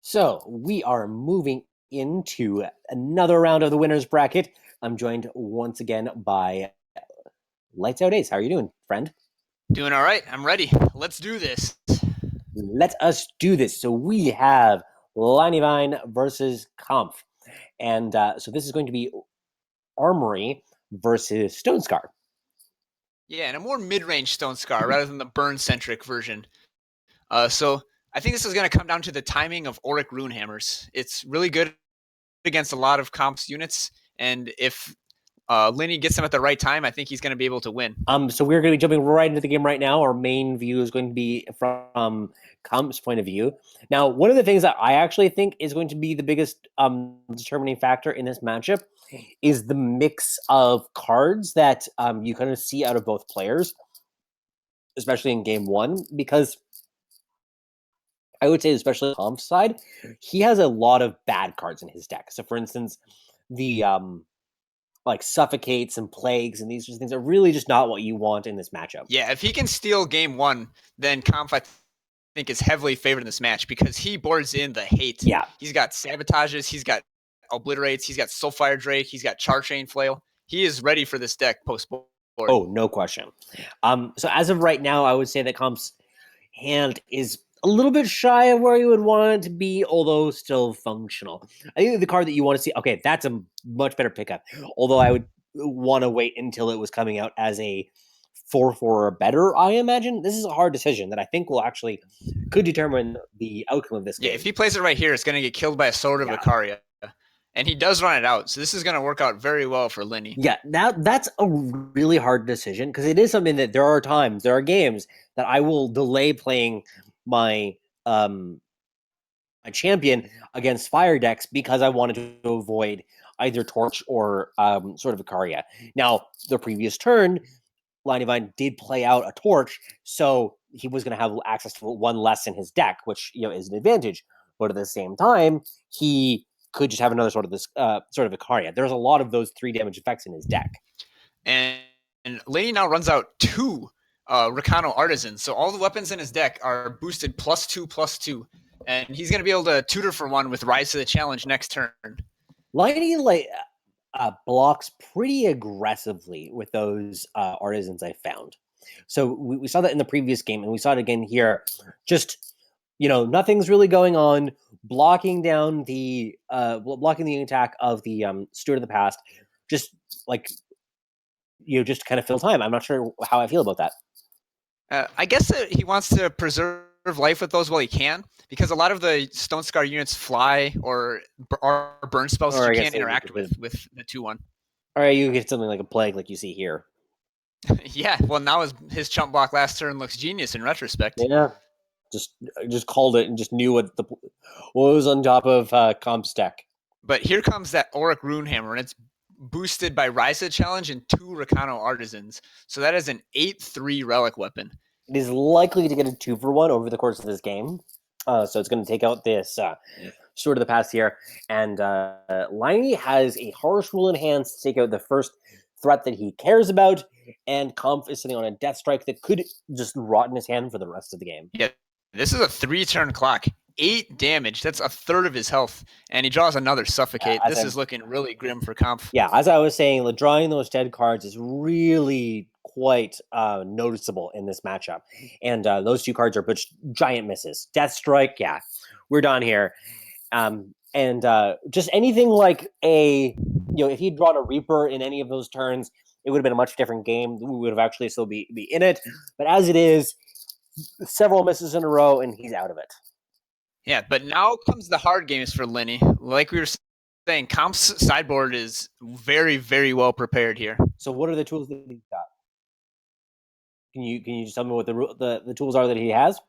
So we are moving into another round of the winners bracket. I'm joined once again by Lights Out Ace. How are you doing, friend? Doing all right. I'm ready. Let's do this. Let us do this. So we have Linyvine versus Kampf. And so this is going to be Armory versus Stone Scar. Yeah, and a more mid-range Stone Scar rather than the burn-centric version. So I think this is going to come down to the timing of Auric Runehammers. It's really good against a lot of Kampf's units, and if Linny gets them at the right time, I think he's going to be able to win. So we're going to be jumping right into the game right now. Our main view is going to be from Kampf's point of view. Now, one of the things that I actually think is going to be the biggest determining factor in this matchup is the mix of cards that you kind of see out of both players, especially in game one, because I would say, especially on Kampf's side, he has a lot of bad cards in his deck. So, for instance, the like suffocates and plagues and these things are really just not what you want in this matchup. Yeah, if he can steal game one, then Kampf, I think, is heavily favored in this match because he boards in the hate. Yeah. He's got sabotages, he's got obliterates, he's got Soulfire Drake, he's got Charchain Flail. He is ready for this deck post board. Oh, no question. So as of right now, I would say that Kampf's hand is a little bit shy of where you would want it to be, although still functional. I think the card that you want to see, okay, that's a much better pickup. Although I would want to wait until it was coming out as a 4-4 or better, I imagine. This is a hard decision that I think will actually could determine the outcome of this game. Yeah, if he plays it right here, it's going to get killed by a Sword of Icaria. And he does run it out, so this is going to work out very well for Linny. Yeah, that's a really hard decision because it is something that there are games that I will delay playing my my champion against fire decks because I wanted to avoid either Torch or Sword of Icaria. Now, the previous turn, Linyvine did play out a Torch, so he was going to have access to one less in his deck, which is an advantage. But at the same time, he could just have another sort of Icaria. There's a lot of those 3 damage effects in his deck. And Laney now runs out 2 Recano Artisans, so all the weapons in his deck are boosted +2/+2, and he's going to be able to tutor for 1 with Rise to the Challenge next turn. Liney blocks pretty aggressively with those artisans I found. So we saw that in the previous game, and we saw it again here. Just nothing's really going on. Blocking down the attack of the Steward of the Past, just like just kind of fill time. I'm not sure how I feel about that. I guess that he wants to preserve life with those while he can, because a lot of the Stone Scar units fly or are burn spells that you can't interact with the 2/1. All right, you get something like a plague like you see here. Yeah, well, now his chump block last turn looks genius in retrospect. Yeah, just called it and just knew what was on top of Kampf's deck. But here comes that Auric Runehammer, and it's boosted by Rise to the Challenge and 2 Recano Artisans. So that is an 8/3 relic weapon. It is likely to get a 2-for-1 over the course of this game. So it's going to take out this Sword of the Past here. And Liney has a harsh rule in hand to take out the first threat that he cares about. And Kampf is sitting on a Death Strike that could just rot in his hand for the rest of the game. Yeah, this is a 3-turn clock. 8 damage. That's a third of his health. And he draws another Suffocate. This is looking really grim for Kampf. Yeah, as I was saying, drawing those dead cards is really quite noticeable in this matchup. And those 2 cards are giant misses. Death Strike, yeah, we're done here. And just anything like if he'd drawn a Reaper in any of those turns, it would have been a much different game. We would have actually still be in it. But as it is, several misses in a row, and he's out of it. Yeah, but now comes the hard games for Linny. Like we were saying, Kampf's sideboard is very, very well prepared here. So what are the tools that he's got? Can you just tell me what the tools are that he has?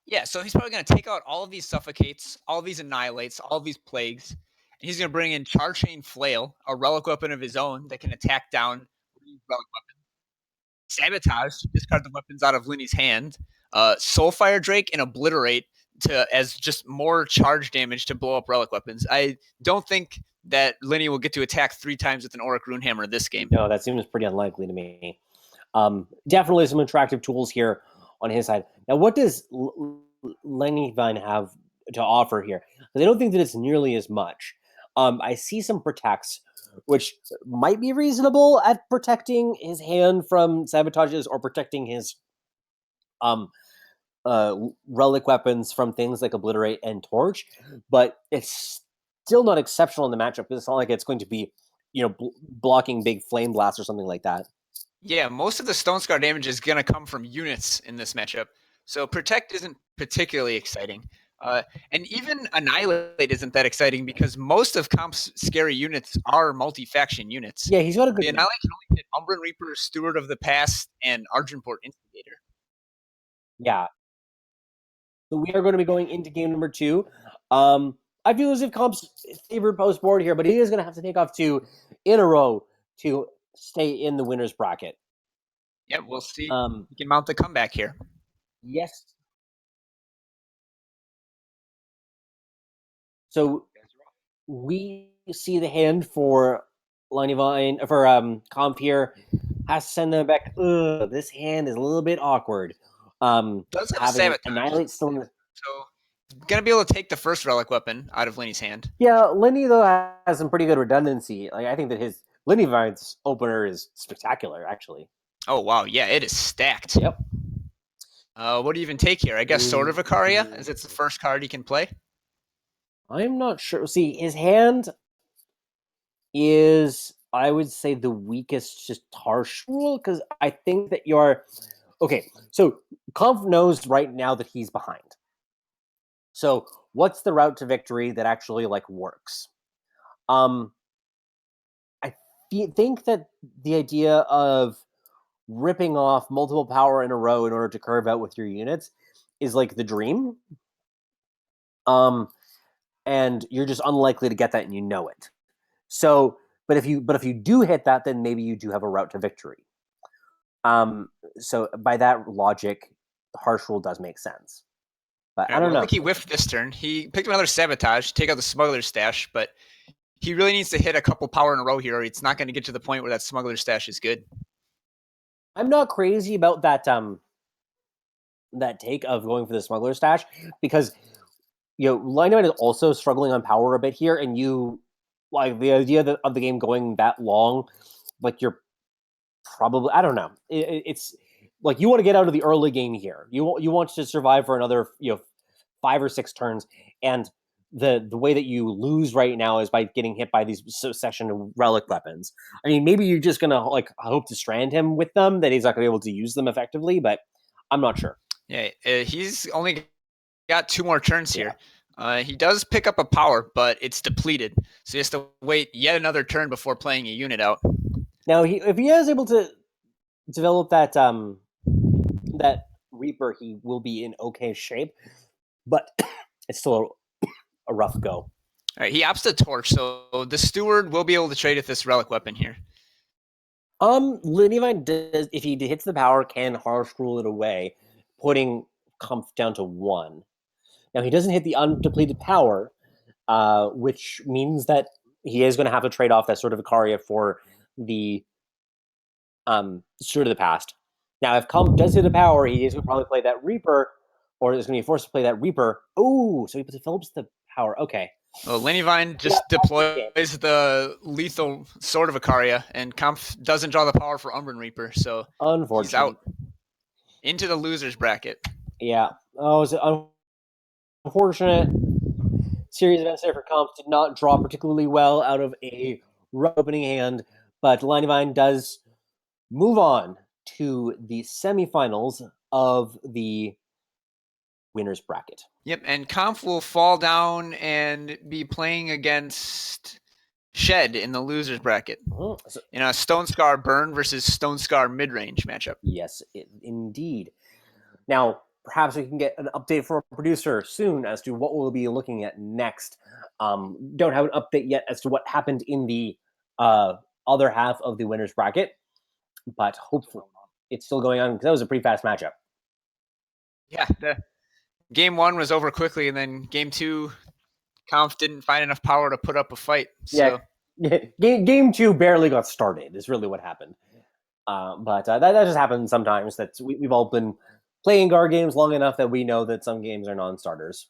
Yeah, so he's probably going to take out all of these Suffocates, all of these Annihilates, all of these Plagues, and he's going to bring in Charchain Flail, a relic weapon of his own that can attack down relic weapons. Sabotage, discard the weapons out of Linny's hand. Soulfire Drake and Obliterate as just more charge damage to blow up relic weapons. I don't think that Linny will get to attack 3 times with an Auric Runehammer this game. No, that seems pretty unlikely to me. Definitely some attractive tools here on his side. Now, what does Linyvine have to offer here? because I don't think that it's nearly as much. I see some protects, which might be reasonable at protecting his hand from sabotages or protecting his um relic weapons from things like Obliterate and Torch, but it's still not exceptional in the matchup. It's not like it's going to be, blocking big Flame Blast or something like that. Yeah, most of the Stone Scar damage is going to come from units in this matchup. So Protect isn't particularly exciting. And even Annihilate isn't that exciting because most of Comp's scary units are multi-faction units. Yeah, he's got a good The Annihilate can only hit Umbran Reaper, Steward of the Past, and Argenport Instigator. Yeah. So we are going to be going into game number 2. I feel as if Comp's favored post board here, but he is going to have to take off 2 in a row to stay in the winner's bracket. Yeah, we'll see. He can mount the comeback here. Yes. So we see the hand for Linyvine for Comp here. Has to send them back. Ugh, this hand is a little bit awkward. Does have a Having sabotage. Annihilate still in the So gonna be able to take the first relic weapon out of Lenny's hand. Yeah, Lenny though has some pretty good redundancy. Like I think that his Linyvine's opener is spectacular, actually. Oh wow, yeah, it is stacked. Yep. What do you even take here? I guess Sword of Icaria, as it's the first card he can play. I'm not sure. See, his hand is, I would say, the weakest, just harsh rule, because I think that you're okay. So Kampf knows right now that he's behind. So what's the route to victory that actually like works? I think that the idea of ripping off multiple power in a row in order to curve out with your units is like the dream. And you're just unlikely to get that, and you know it. So, but if you do hit that, then maybe you do have a route to victory. So by that logic, the harsh rule does make sense. But I don't know. I think he whiffed this turn. He picked another sabotage, take out the smuggler's stash, but he really needs to hit a couple power in a row here, or it's not going to get to the point where that smuggler's stash is good. I'm not crazy about that that take of going for the smuggler's stash because Linyvine is also struggling on power a bit here, and you like the idea of the game going that long, like you're probably I don't know. It's like you want to get out of the early game here. You want to survive for another 5 or 6 turns, and the way that you lose right now is by getting hit by these succession of relic weapons. I mean, maybe you're just gonna like hope to strand him with them that he's not gonna be able to use them effectively, but I'm not sure. Yeah, he's only got 2 more turns here. He does pick up a power, but it's depleted, so he has to wait yet another turn before playing a unit out. Now, if he is able to develop that Reaper, he will be in okay shape, but it's still a rough go. All right, he opts the torch, so the steward will be able to trade with this relic weapon here. Linyvine does, if he hits the power, can harsh rule it away, putting Kampf down to 1. Now he doesn't hit the undepleted power, which means that he is going to have to trade off that Sword of Icaria for the Steward of the Past. Now, if Kampf does hit the power, he is going to probably play that Reaper, or is going to be forced to play that Reaper. Oh, so he develops the power. Okay. Well, Linyvine just deploys the lethal Sword of Icaria, and Kampf doesn't draw the power for Umbran Reaper, so he's out into the loser's bracket. Yeah. Oh, it's an unfortunate series of events there for Kampf. Did not draw particularly well out of a opening hand, but Linyvine does move on to the semifinals of the winner's bracket. Yep, and Kampf will fall down and be playing against Shed in the loser's bracket in a Stone Scar Burn versus Stone Scar mid-range matchup. Yes, indeed. Now, perhaps we can get an update from our producer soon as to what we'll be looking at next. Don't have an update yet as to what happened in the other half of the winner's bracket, but hopefully it's still going on because that was a pretty fast matchup. Yeah, game 1 was over quickly, and then game 2, Kampf didn't find enough power to put up a fight. So. Yeah, game 2 barely got started is really what happened. But that just happens sometimes. We've all been playing guard games long enough that we know that some games are non-starters.